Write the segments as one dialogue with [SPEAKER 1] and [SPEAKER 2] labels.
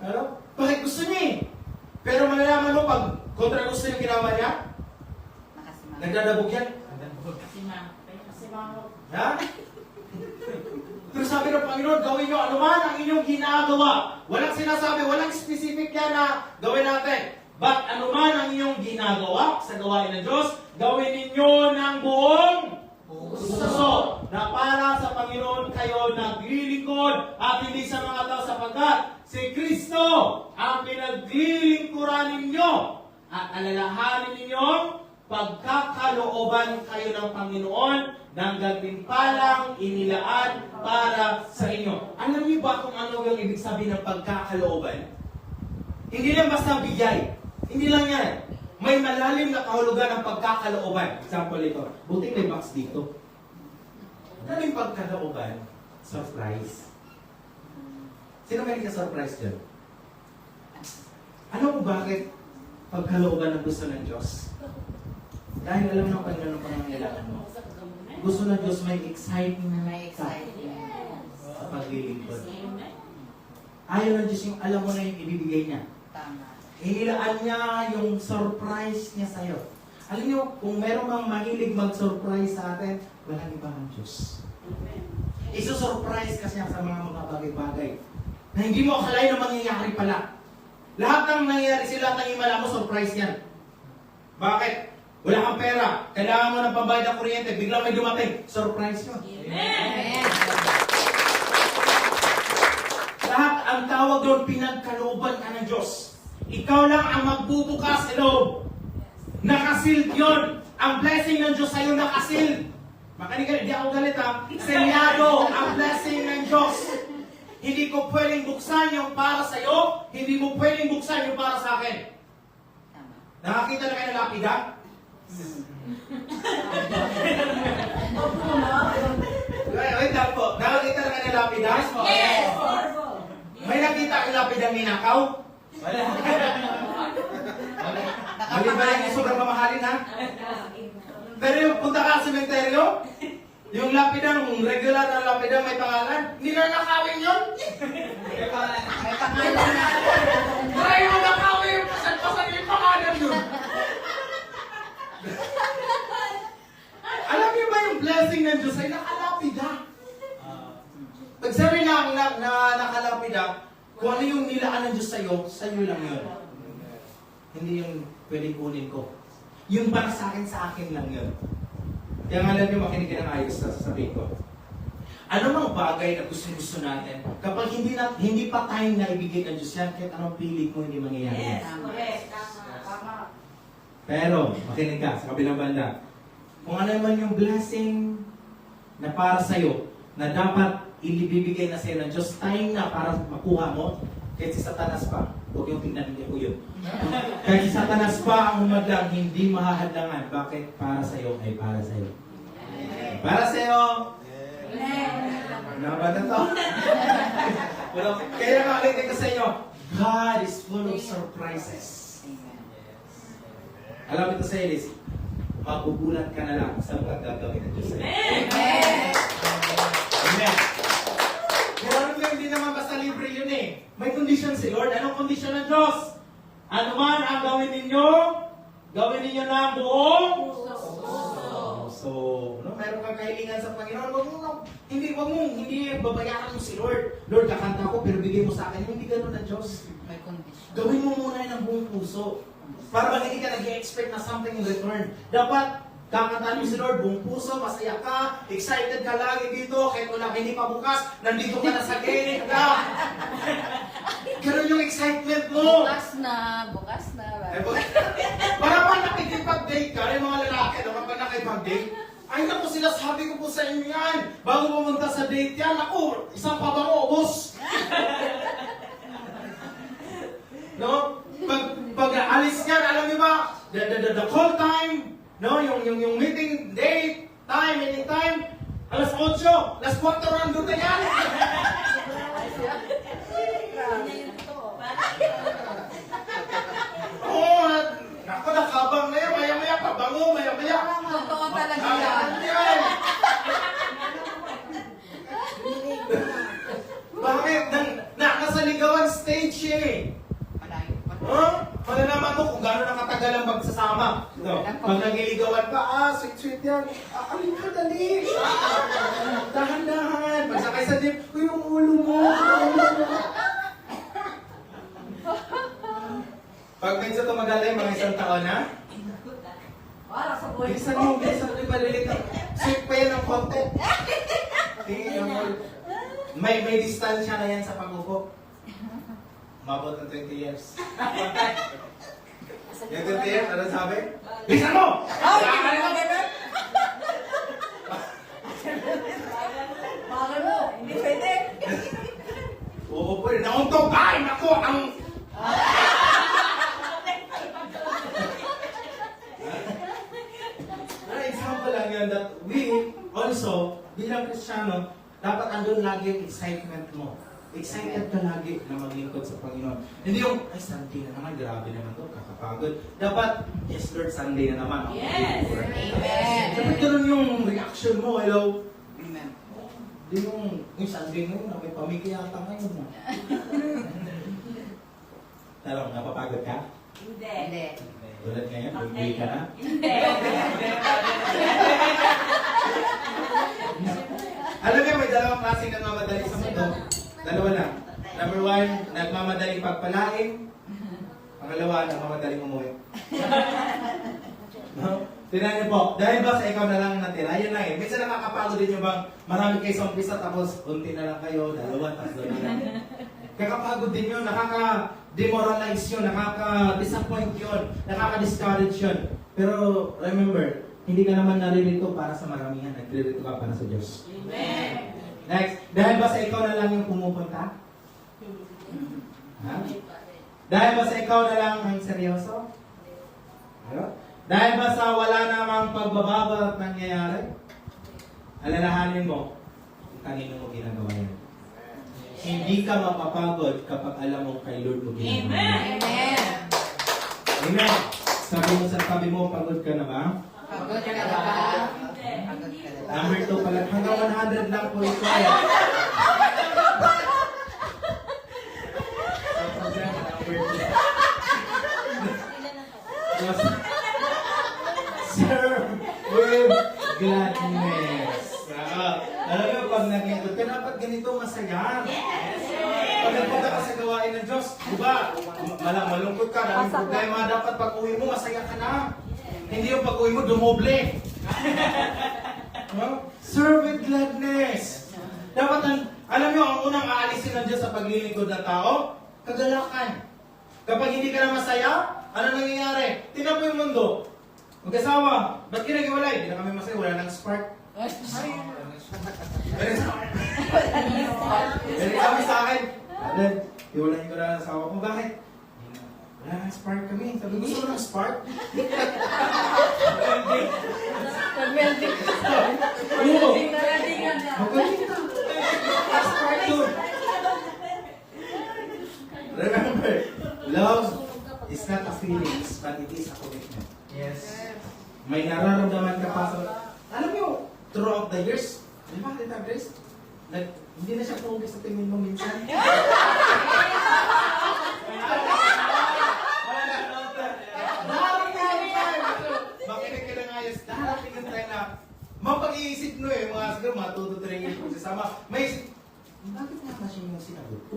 [SPEAKER 1] Ano? Bakit gusto niya eh? Pero malalaman mo pag kontra gusto yung ginawa niya, nagdadabog yan. Ha? Pero sabi ng Panginoon, gawin nyo anuman ang inyong ginagawa. Walang sinasabi, walang specific yan na gawin natin. But anuman ang inyong ginagawa sa gawain ng Diyos, gawin ninyo ng buong puso na para sa Panginoon kayo naglilingkod at hindi sa mga tao sapagkat si Kristo ang pinaglilingkuran ninyo at alalahanin ninyong pagkakalooban kayo ng Panginoon ng gantimpalang inilaan para sa inyo. Alam niyo ba kung ano yung ibig sabihin ng pagkakalooban? Hindi lang basta bigay. Hindi lang yan. May malalim na kahulugan ng pagkakalooban. Example ito. Buti may box dito. Ano yung pagkakalooban? Surprise. Sino may ka-surprise dyan? Ano kung bakit pagkalooban ng gusto ng Diyos? Dahil alam ng Panginoon ang pangangailangan mo. Gusto ng Diyos may excitement sa paglilingkod. Ayaw ng Diyos yung alam mo na yung ibibigay niya. Inilaan niya yung surprise niya sa'yo. Alam niyo, kung meron mang mahilig mag-surprise sa atin, walang iba ang Diyos. Iso-surprise kasi sa mga bagay-bagay na hindi mo akalain na mangyayari pala. Lahat ng nangyayari sila, tangimala mo, surprise yan. Bakit? Wala kang pera, kailangan mo ng pambayad ng kuryente, biglang may dumating, surprise yun.
[SPEAKER 2] Amen!
[SPEAKER 1] Lahat ang tawag doon, pinagkalooban ka ng Diyos. Ikaw lang ang magbubukas sa loob. Nakasealed yun. Ang blessing ng Diyos sa'yo nakasealed. Makinig ka, hindi ako galit ha. Senyado ang blessing ng Diyos. Hindi ko pwedeng buksan yung para sa'yo, hindi mo pwedeng buksan yung para sa akin. Nakakita na kayo ng lapida? Wait lang po. Nakakita na kayo ng lapida?
[SPEAKER 2] Yes!
[SPEAKER 1] May nakita ang lapida ng ninakaw? Wala. Mali ba yung sobrang mamahalin ha? Pero yung punta ka sa sementeryo, yung lapida, yung regular na lapida may pangalan, hindi na nakawin yun.
[SPEAKER 2] May pangalan na.
[SPEAKER 1] Try mo nakawin yung pasan yung pangalan yun. Alam niyo ba yung blessing ng Diyos ay nakalapida? Pag sabi na nakalapida, kung ano yung nilaan ng Diyos sa'yo lang yun. Hindi yung pwede kunin ko. Yung para sa akin lang yun. Kaya nga alam niyo, makinig ka ng ayos na sasabihin ko. Ano mang bagay na gusto natin, kapag hindi pa tayo naibigay ng Diyos yan, kahit anong pilit mo, hindi mangyayari.
[SPEAKER 2] Yes, correct. Tama.
[SPEAKER 1] Pero, makinig ka sa kabilang banda. Kung ano naman yung blessing na para sa'yo, na dapat ibibigay na sa'yo ng Diyos, time na para makuha mo, kahit si Satanas pa, huwag yung tingnan niyo ko yun. Kahit si Satanas pa ang humadlang, hindi mahahadlangan. Bakit? Para sa'yo ay para sa'yo. Para sa'yo! Ano ba na to? Kaya makikita ko sa inyo, God is full of surprises. Alam ito sa Elis, magugulat ka na lang sa mga gagawin ng Diyos sa'yo.
[SPEAKER 2] Amen!
[SPEAKER 1] Amen! Pero hindi naman basta libre yun eh. May condition si Lord. Anong condition ng Diyos? Ano man ang gawin ninyo ng buong puso. Meron kang kahilingan sa Panginoon, hindi babayaran mo si Lord. Lord, kakanta ko pero bigay mo sa akin. Hindi ganun ang Diyos.
[SPEAKER 2] May condition.
[SPEAKER 1] Gawin mo muna ng buong puso. Para bang hindi ka nag-expect na something in return. Dapat kakantahan mo si Lord, buong puso, masaya ka, excited ka lagi dito, kahit wala hindi pa bukas, nandito ka na sa gate ka. Ganun yung excitement mo.
[SPEAKER 2] Bukas na.
[SPEAKER 1] Para pa nakikipag-date ka, yung mga lalaki, kapag nakipag-date, ay naku, sinasabi ko po sa inyo yan. Bago pumunta sa date yan, naku, isang pabango, ubos. No? Pag alis yan, alam niyo ba, the call time, no, yung meeting date, meeting time, alas 8, alas 4 nandun na yan. Oo, naku, nakabang na yan, maya-maya, pabango, maya-maya.
[SPEAKER 2] Totoo talaga yan.
[SPEAKER 1] Bakit? Nasa ligawan stage stage siya eh.
[SPEAKER 2] Malayo pa.
[SPEAKER 1] Malalaman mo kung gano'n nakatagal ang magsasama. Ito, pag nagiligawan ka, sweet-sweet yan. Alin ka, dali. Dahan-dahan. Pagsakay sa jeep, yung ulo mo. Pag medyo tumagal ay mga isang taon na,
[SPEAKER 2] Wala sa buhay
[SPEAKER 1] bilisan mo, malilit ka. Sweet pa yan ng konti. Tingin mo. May distansya na yan sa pag-upo. Mabot ng 20 years. Yung 20 years, ano sabi? Bilisan mo!
[SPEAKER 2] Bakit mo? Hindi pwede.
[SPEAKER 1] Oo, pwede. Nauntog! Ay, naku! Ang... Example lang yun that we also, bilang Kristiyano, dapat andun lagi yung excitement mo. Excited ka lagi na maglingkod sa Panginoon. Hindi yung, ay, Sunday na naman, grabe naman to, kakapagod. Dapat, yes Lord, Sunday na naman.
[SPEAKER 2] Yes! Amen!
[SPEAKER 1] Dapat ganun yung reaction mo, hello?
[SPEAKER 2] Amen.
[SPEAKER 1] Hindi yung Sunday ngayon, may pamilya yata ngayon mo. Tarong, napapagod ka?
[SPEAKER 2] Hindi.
[SPEAKER 1] Tulad ngayon, bumili ka na?
[SPEAKER 2] Hindi.
[SPEAKER 1] Alam niyo, may dalawang klaseng nagmamadali sa mundo. Dalawa lang. Number one, nagmamadaling pagpalain. Pangalawa, nagmamadaling umuwi. No? Tingnan niyo po, dahil ba sa ikaw na lang natira, yun lang eh. Minsan nakakapagod din yung bang marami kayo sa umpisa tapos unti na lang kayo, dalawa, tapos dalawa lang. Kakapagod din yun, nakaka-demoralize yun, nakaka-disappoint yun, nakaka-discourage yun. Pero remember, hindi ka naman naririto para sa maramihan, nagririto ka para sa Diyos.
[SPEAKER 2] Amen.
[SPEAKER 1] Next, dahil ba sa ikaw na lang yung pumupunta? Ha? Dahil ba sa ikaw na lang ang seryoso? Ano? Dahil ba sa wala namang pagbabago at nangyayari? Alalahanin mo, kanino mo ginagawa yan. Hindi ka mapapagod kapag alam mo kay Lord mo ginagawa yan.
[SPEAKER 2] Amen.
[SPEAKER 1] Amen. Sabi mo sa tabi mo, pagod ka na ba?
[SPEAKER 2] Pagod ka na ba? Pagod ka na ba?
[SPEAKER 1] Number 2 pala, hanggang 100 lang po ito. Serve with gladness. Alam mo, pag nag-ikot ka, dapat ganito masaya. Pag nagpunta ka sa gawain ng Diyos, diba? Malungkot ka, daming problema. Dapat pag uwi mo, masaya ka na. Hindi yung pag uwi mo, dumoble. No? Serve with gladness. Dapat, alam nyo, ang unang aalisin ng Diyos sa paglilingkod ng tao, kagalakan. Kapag hindi ka na masaya, ano nangyayari? Tingnan mo yung mundo. Mag-asawa, ba't kinagiwalay? Hindi na kami masaya, wala nang spark. Pero sabi sa akin, Aden, iwalayin ko na ang asawa ko. Bakit? Wala nang spark kami. Sabi, gusto mo ng spark?
[SPEAKER 2] Nag-welding.
[SPEAKER 1] Oo.
[SPEAKER 2] Nag-welding ka na.
[SPEAKER 1] Magaling ka. Spark to. Remember, love is not a feelings, but it is a commitment. Yes. May nararamdaman ka pa sa... Alam mo, throughout the years, di ba, Tita Grace? Hindi na siya pogi sa tingin mo minsan. Makinig ka ng ayos. Darating yung time na mapag-iisip mo eh, mga siguro mga 2 to 3 years pagsasama. May isip, bakit nga ba siya yung sinagot ko?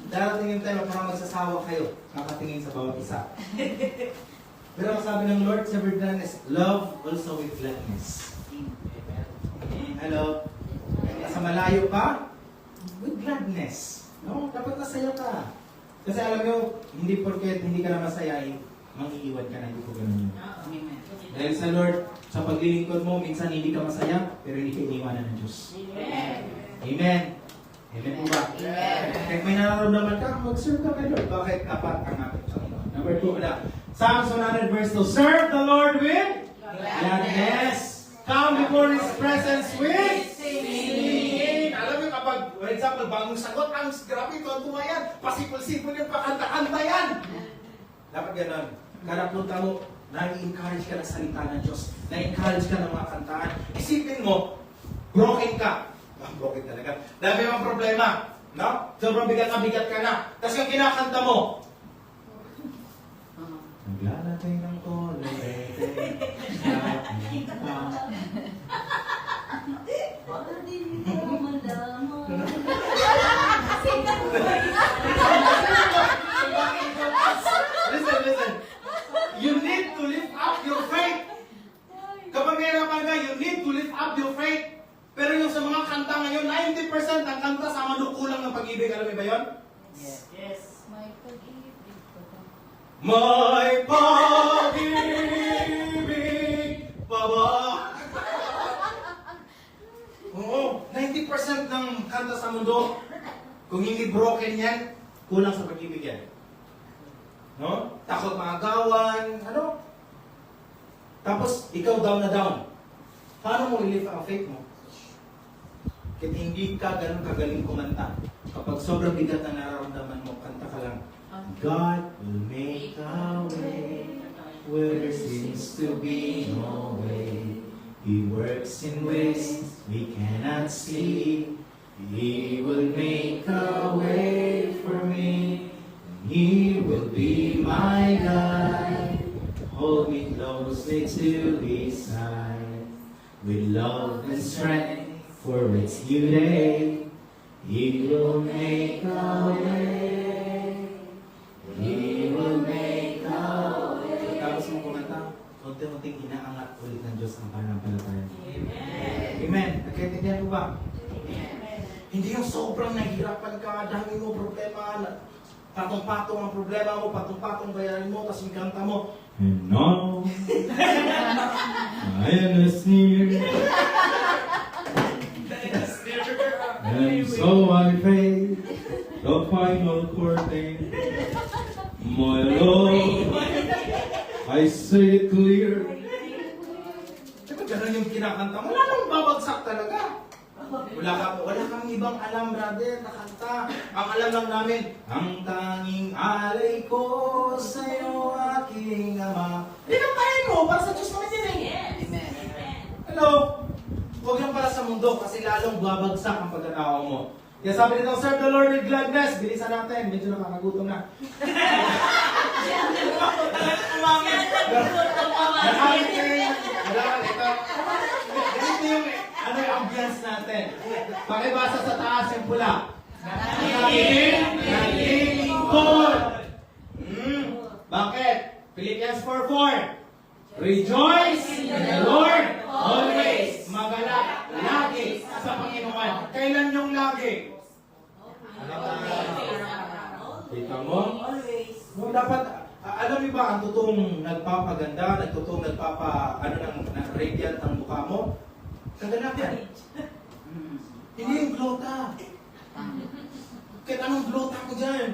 [SPEAKER 1] Darating yung time na parang magsasawa kayo, kakatingin sa bawat isa. Pero ang sabi ng Lord sa word gladness, love also with gladness. Hello? Nasa malayo ka, with gladness. No? Dapat masaya ka. Kasi alam mo, hindi porket hindi ka na masayain, mangiiwan ka na, hindi ko ganun yun.
[SPEAKER 2] Amen.
[SPEAKER 1] Dahil sa Lord, sa paglilingkod mo, minsan hindi ka masaya, pero hindi ka iniwanan ng Diyos.
[SPEAKER 2] Amen.
[SPEAKER 1] Amen. Amen po ba?
[SPEAKER 2] Amen.
[SPEAKER 1] Kahit may nararamdaman ka, mag-serve ka kay Lord. Bakit? Tapat ang ating Panginoon. Number 2, wala. Psalms 100 verse 2, serve the Lord with gladness. Come before His presence with singing. Alam mo kapag, for example, bagong sagot, ang grabe ito, ang tumayan. Pasipul-sipul yung pakanta-kanta yan. Dapat ganon. Kada punta mo, na-encourage ka ng salita ng Diyos. Na-encourage ka ng mga kantaan. Isipin mo, broken ka. Broken talaga. Dami mong problema. No? Sobrang bigat ka na. Tapos yung kinakanta mo, naglalagay ng kolorete. Listen. You need to lift up your faith. Kapag nahirapan ka, you need to lift up your faith. Pero yung sa mga kanta ngayon, 90% ng kanta sa manukulang ng pag-ibig. Alam mo ba yun?
[SPEAKER 2] Yes. May pag-ibig pa ba?
[SPEAKER 1] May pag-ibig pa ba? Oo, 90% ng kanta sa mundo, kung hindi broken yan, kulang sa pag-ibig yan. No? Takot maagawan, ano? Tapos, ikaw down na down. Paano mo relieve ang faith mo? Kahit hindi ka ganun kagaling kumanta. Kapag sobrang bigat na nararamdaman mo, kanta ka lang. God will make a way where there seems to be no way. He works in ways we cannot see. He will make a way for me. He will be my guide. Hold me closely to His side. With love and strength for its new day. He will make a way. He will make a way. Tapos mo kumanta, unti-unting inaangat ulit ng Diyos ang pananampalataya. Amen. Nagkaintindihan mo ba? Hindi yung sobrang nahihirapan ka, dami mo problema, patong-patong ang problema mo, patong-patong bayarin mo, tapos yung kanta mo, and now, I am near, and so I face the final curtain. My Lord, I say it clear. Diba gano'n yung kinakanta mo? Wala nang babagsak talaga. Wala kang ibang alam, brother, na kanta. Ang alam lang namin, ang tanging alay ko sa'yo, aking ama. Pinantayin mo, para sa Diyos naman yun eh.
[SPEAKER 2] Amen.
[SPEAKER 1] Hello? Huwag lang para sa mundo, kasi lalong babagsak ang pagkatao mo. Kaya sabi nito, serve the Lord with gladness. Bilisan natin, medyo nakakagutom na. Ganito yung ano yung ambience natin. Pakibasa sa taas yung pula. Naging-lingkod. Bakit? Philippians 4:4. Rejoice in the Lord always. Magalak lagi sa Panginoon. Kailan yung lagi? Kita mo? No, dapat, alam niyo ba, ang totoong nagpapaganda, totoong radiant ang mukha mo? Kaganapan. Hindi yung glota. Kahit anong glota ko dyan.